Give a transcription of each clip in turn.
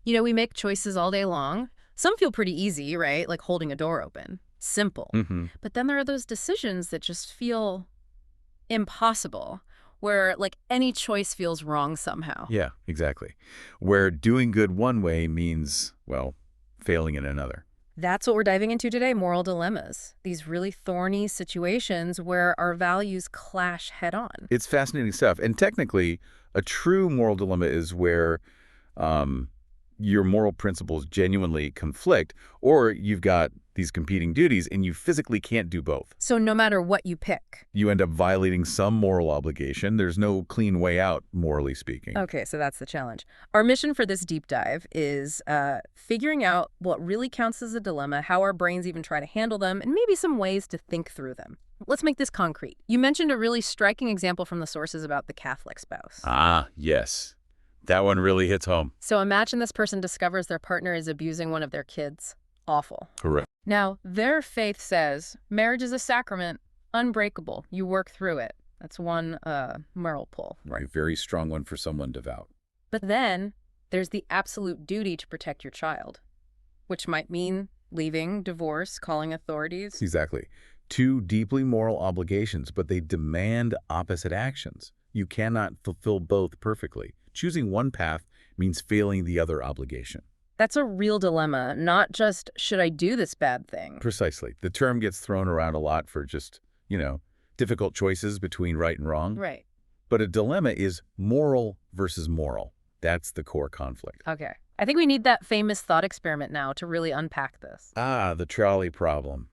We make choices all day long. Some feel pretty easy, right? Like holding a door open. Simple. Hmm. But then there are those decisions that just feel impossible, where like any choice feels wrong somehow. Yeah, exactly. Where doing good one way means, well, failing in another. That's what we're diving into today, moral dilemmas. These really thorny situations where our values clash head on. It's fascinating stuff. And technically, a true moral dilemma is where um, your moral principles genuinely conflict, or you've got these competing duties and you physically can't do both. So no matter what you pick. You end up violating some moral obligation. There's no clean way out, morally speaking. Okay, so that's the challenge. Our mission for this deep dive is figuring out what really counts as a dilemma, how our brains even try to handle them, and maybe some ways to think through them. Let's make this concrete. You mentioned a really striking example from the sources about the Catholic spouse. Ah, yes. That one really hits home. So imagine this person discovers their partner is abusing one of their kids. Awful. Correct. Now, their faith says marriage is a sacrament, unbreakable. You work through it. That's one moral pull. Right. Very strong one for someone devout. But then there's the absolute duty to protect your child, which might mean leaving, divorce, calling authorities. Exactly. Two deeply moral obligations, but they demand opposite actions. You cannot fulfill both perfectly. Choosing one path means failing the other obligation. That's a real dilemma, not just should I do this bad thing. Precisely. The term gets thrown around a lot for just, difficult choices between right and wrong. Right. But a dilemma is moral versus moral. That's the core conflict. Okay. I think we need that famous thought experiment now to really unpack this. Ah, the trolley problem.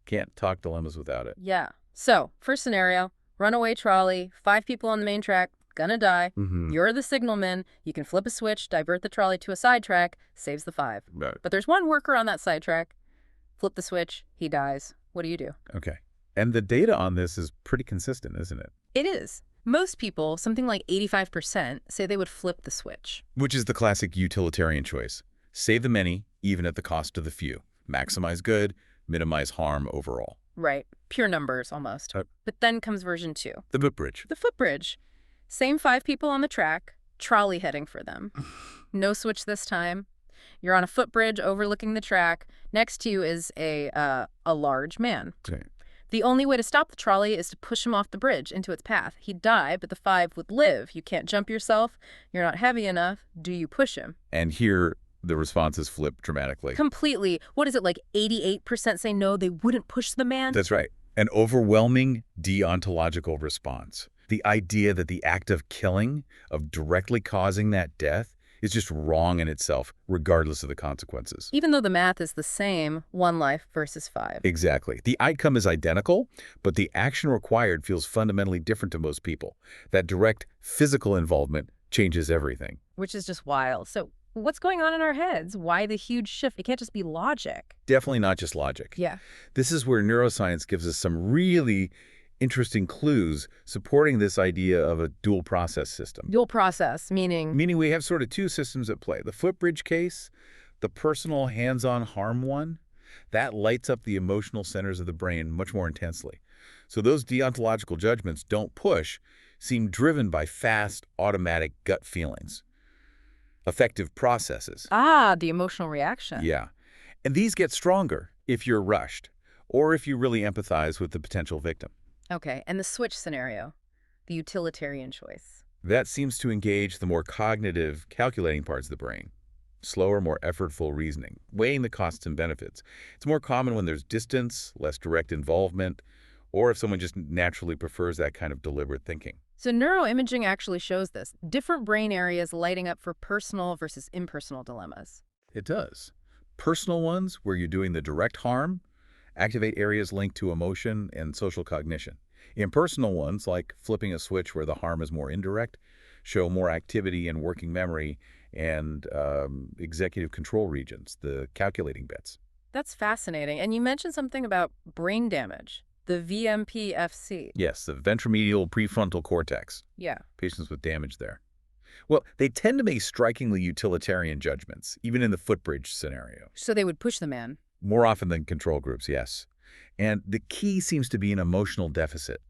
Can't talk dilemmas without it. Yeah. So, first scenario, runaway trolley, 5 people on the main track, gonna die. You're the signalman. You can flip a switch, divert the trolley to a sidetrack, saves the 5. Right. But there's one worker on that sidetrack. Flip the switch, he dies. What do you do? Okay. And the data on this is pretty consistent, isn't it? It is. Most people, something like 85%, say they would flip the switch. Which is the classic utilitarian choice. Save the many, even at the cost of the few. Maximize good, minimize harm overall. Right. Pure numbers, almost. But then comes version 2. The footbridge. The footbridge. Same 5 people on the track, trolley heading for them. No switch this time. You're on a footbridge overlooking the track. Next to you is a large man. Okay. The only way to stop the trolley is to push him off the bridge into its path. He'd die, but the 5 would live. You can't jump yourself. You're not heavy enough. Do you push him? And here, the responses flip dramatically. Completely. What is it, like 88% say no, they wouldn't push the man? That's right. An overwhelming deontological response. The idea that the act of killing, of directly causing that death, is just wrong in itself, regardless of the consequences. Even though the math is the same, 1 life versus 5. Exactly. The outcome is identical, but the action required feels fundamentally different to most people. That direct physical involvement changes everything. Which is just wild. So what's going on in our heads? Why the huge shift? It can't just be logic. Definitely not just logic. Yeah. This is where neuroscience gives us some really interesting clues supporting this idea of a dual process system. Dual process, meaning? Meaning we have sort of two systems at play. The footbridge case, the personal hands-on harm one, that lights up the emotional centers of the brain much more intensely. So those deontological judgments don't push, seem driven by fast, automatic gut feelings. Affective processes. Ah, the emotional reaction. Yeah. And these get stronger if you're rushed or if you really empathize with the potential victim. Okay, and the switch scenario, the utilitarian choice. That seems to engage the more cognitive, calculating parts of the brain. Slower, more effortful reasoning, weighing the costs and benefits. It's more common when there's distance, less direct involvement, or if someone just naturally prefers that kind of deliberate thinking. So neuroimaging actually shows this. Different brain areas lighting up for personal versus impersonal dilemmas. It does. Personal ones, where you're doing the direct harm, activate areas linked to emotion and social cognition. Impersonal ones, like flipping a switch where the harm is more indirect, show more activity in working memory and executive control regions, the calculating bits. That's fascinating. And you mentioned something about brain damage, the VMPFC. Yes, the ventromedial prefrontal cortex. Yeah. Patients with damage there. Well, they tend to make strikingly utilitarian judgments, even in the footbridge scenario. So they would push the man. More often than control groups, yes. And the key seems to be an emotional deficit.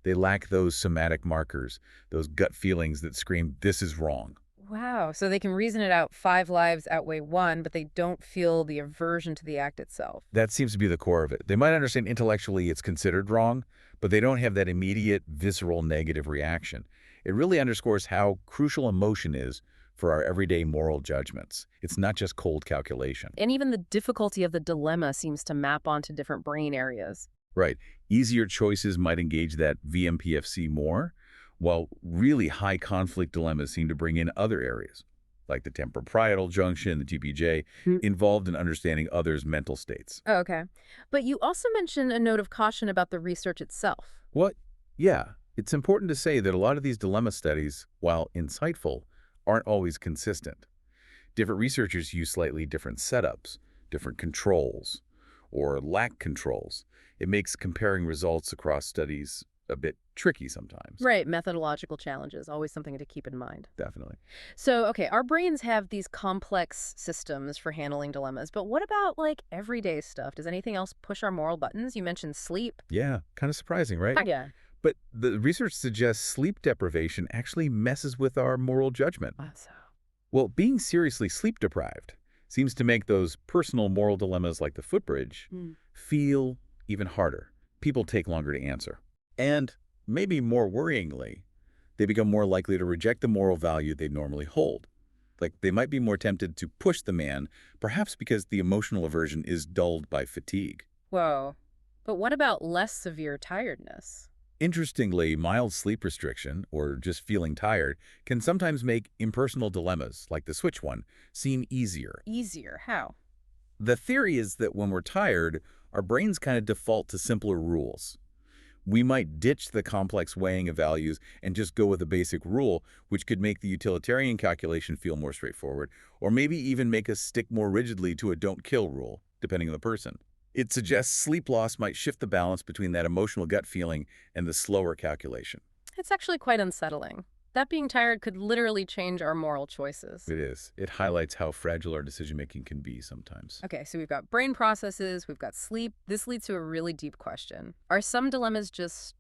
They lack those somatic markers, those gut feelings that scream, this is wrong. Wow. So they can reason it out 5 lives outweigh one, but they don't feel the aversion to the act itself. That seems to be the core of it. They might understand intellectually it's considered wrong, but they don't have that immediate, visceral negative reaction. It really underscores how crucial emotion is for our everyday moral judgments. It's not just cold calculation. And even the difficulty of the dilemma seems to map onto different brain areas. Right. Easier choices might engage that VMPFC more, while really high conflict dilemmas seem to bring in other areas, like the temporal junction, the TPJ, involved in understanding others' mental states. Oh, okay. But you also mentioned a note of caution about the research itself. What? Yeah. It's important to say that a lot of these dilemma studies, while insightful, aren't always consistent. Different researchers use slightly different setups, different controls, or lack controls. It makes comparing results across studies a bit tricky sometimes. Right, methodological challenges, always something to keep in mind. Definitely. So, okay, our brains have these complex systems for handling dilemmas, but what about like everyday stuff? Does anything else push our moral buttons? You mentioned sleep. Yeah, kind of surprising, right? Yeah. But the research suggests sleep deprivation actually messes with our moral judgment. So. Well, being seriously sleep deprived seems to make those personal moral dilemmas like the footbridge feel even harder. People take longer to answer. And maybe more worryingly, they become more likely to reject the moral value they normally hold. Like they might be more tempted to push the man, perhaps because the emotional aversion is dulled by fatigue. Whoa. But what about less severe tiredness? Interestingly, mild sleep restriction, or just feeling tired, can sometimes make impersonal dilemmas, like the switch one, seem easier. Easier. How? The theory is that when we're tired, our brains kind of default to simpler rules. We might ditch the complex weighing of values and just go with a basic rule, which could make the utilitarian calculation feel more straightforward, or maybe even make us stick more rigidly to a don't kill rule, depending on the person. It suggests sleep loss might shift the balance between that emotional gut feeling and the slower calculation. It's actually quite unsettling. That being tired could literally change our moral choices. It is. It highlights how fragile our decision-making can be sometimes. Okay, so we've got brain processes, we've got sleep. This leads to a really deep question. Are some dilemmas just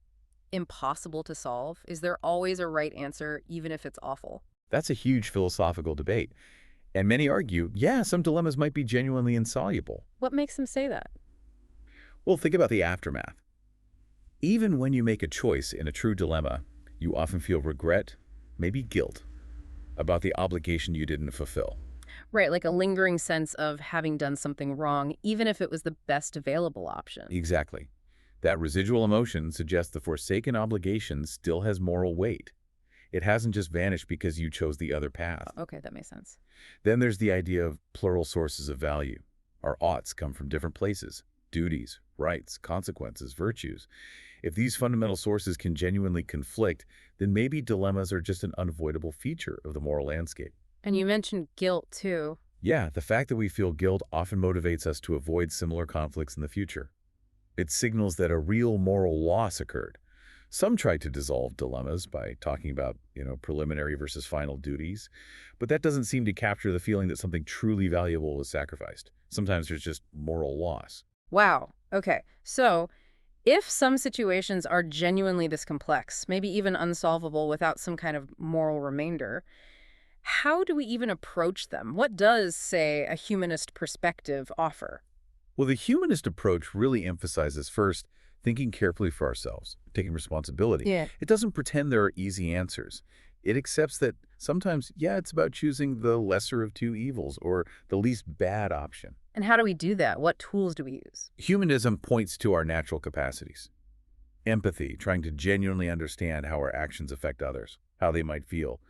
impossible to solve? Is there always a right answer, even if it's awful? That's a huge philosophical debate. And many argue, yeah, some dilemmas might be genuinely insoluble. What makes them say that? Well, think about the aftermath. Even when you make a choice in a true dilemma, you often feel regret, maybe guilt, about the obligation you didn't fulfill. Right, like a lingering sense of having done something wrong, even if it was the best available option. Exactly. That residual emotion suggests the forsaken obligation still has moral weight. It hasn't just vanished because you chose the other path. Okay, that makes sense. Then there's the idea of plural sources of value. Our oughts come from different places: duties, rights, consequences, virtues. If these fundamental sources can genuinely conflict, then maybe dilemmas are just an unavoidable feature of the moral landscape. And you mentioned guilt, too. Yeah, the fact that we feel guilt often motivates us to avoid similar conflicts in the future. It signals that a real moral loss occurred. Some try to dissolve dilemmas by talking about, preliminary versus final duties, but that doesn't seem to capture the feeling that something truly valuable was sacrificed. Sometimes there's just moral loss. Wow. Okay, so if some situations are genuinely this complex, maybe even unsolvable without some kind of moral remainder, how do we even approach them? What does, say, a humanist perspective offer? Well, the humanist approach really emphasizes first thinking carefully for ourselves, taking responsibility. Yeah. It doesn't pretend there are easy answers. It accepts that sometimes, it's about choosing the lesser of two evils or the least bad option. And how do we do that? What tools do we use? Humanism points to our natural capacities. Empathy, trying to genuinely understand how our actions affect others, how they might feel.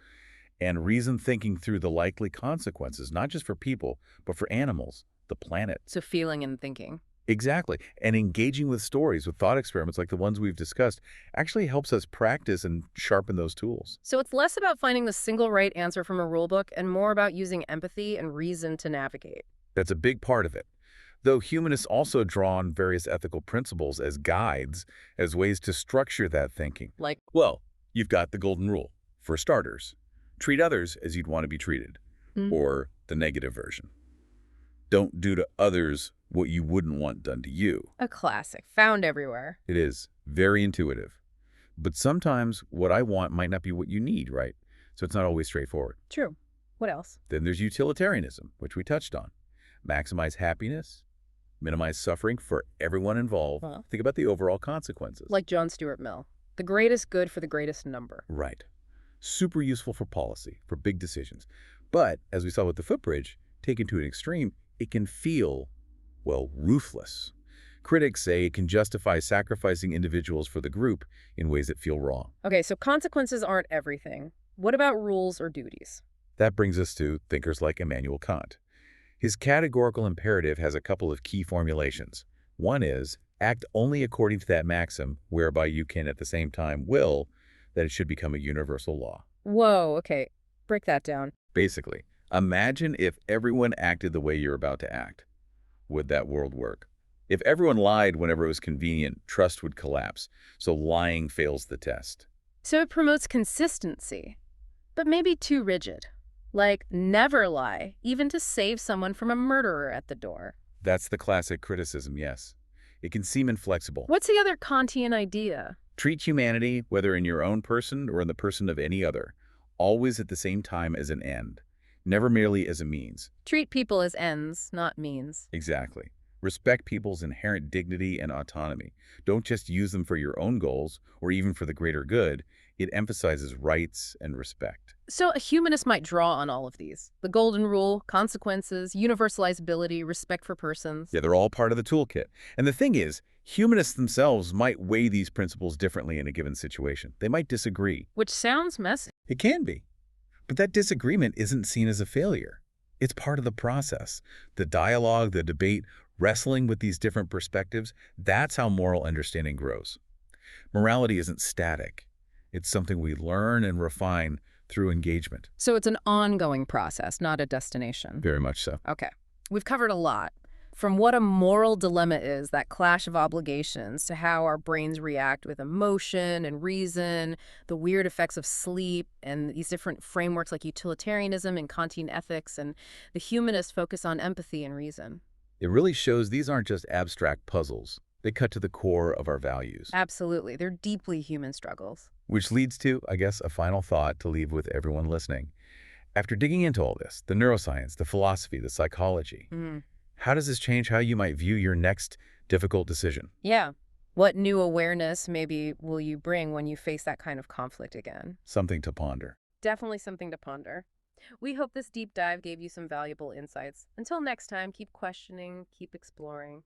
And reason thinking through the likely consequences, not just for people, but for animals, the planet. So feeling and thinking. Exactly. And engaging with stories, with thought experiments like the ones we've discussed, actually helps us practice and sharpen those tools. So it's less about finding the single right answer from a rule book and more about using empathy and reason to navigate. That's a big part of it. Though humanists also draw on various ethical principles as guides, as ways to structure that thinking. Like, Well, you've got the golden rule. For starters, treat others as you'd want to be treated. Or the negative version. Don't do to others what you wouldn't want done to you. a classic, found everywhere. It is very intuitive. But sometimes what I want might not be what you need, right? So it's not always straightforward. True. What else? Then there's utilitarianism, which we touched on. Maximize happiness, minimize suffering for everyone involved. Well, Think about the overall consequences. like John Stuart Mill. The greatest good for the greatest number. Right. Super useful for policy, for big decisions. But, as we saw with the footbridge, taken to an extreme, it can feel, well, ruthless. Critics say it can justify sacrificing individuals for the group in ways that feel wrong. Okay, so consequences aren't everything. What about rules or duties? That brings us to thinkers like Immanuel Kant. His categorical imperative has a couple of key formulations. One is, act only according to that maxim, whereby you can at the same time will that it should become a universal law. Whoa, okay. Break that down. Basically, imagine if everyone acted the way you're about to act. Would that world work? If everyone lied whenever it was convenient, trust would collapse, so lying fails the test. So it promotes consistency, but maybe too rigid. Like, never lie, even to save someone from a murderer at the door. That's the classic criticism, yes. It can seem inflexible. What's the other Kantian idea? Treat humanity, whether in your own person or in the person of any other, always at the same time as an end, never merely as a means. Treat people as ends, not means. Exactly. Respect people's inherent dignity and autonomy. Don't just use them for your own goals or even for the greater good. It emphasizes rights and respect. So a humanist might draw on all of these. The golden rule, consequences, universalizability, respect for persons. Yeah, they're all part of the toolkit. And the thing is, humanists themselves might weigh these principles differently in a given situation. They might disagree. Which sounds messy. It can be. But that disagreement isn't seen as a failure. It's part of the process. The dialogue, the debate, wrestling with these different perspectives, that's how moral understanding grows. Morality isn't static. It's something we learn and refine through engagement. So it's an ongoing process, not a destination. Very much so. Okay. We've covered a lot. From what a moral dilemma is, that clash of obligations, to how our brains react with emotion and reason, the weird effects of sleep, and these different frameworks like utilitarianism and Kantian ethics, and the humanist focus on empathy and reason. It really shows these aren't just abstract puzzles. They cut to the core of our values. Absolutely. They're deeply human struggles. Which leads to, I guess, a final thought to leave with everyone listening. After digging into all this, the neuroscience, the philosophy, the psychology, how does this change how you might view your next difficult decision? Yeah. What new awareness maybe will you bring when you face that kind of conflict again? Something to ponder. Definitely something to ponder. We hope this deep dive gave you some valuable insights. Until next time, keep questioning, keep exploring.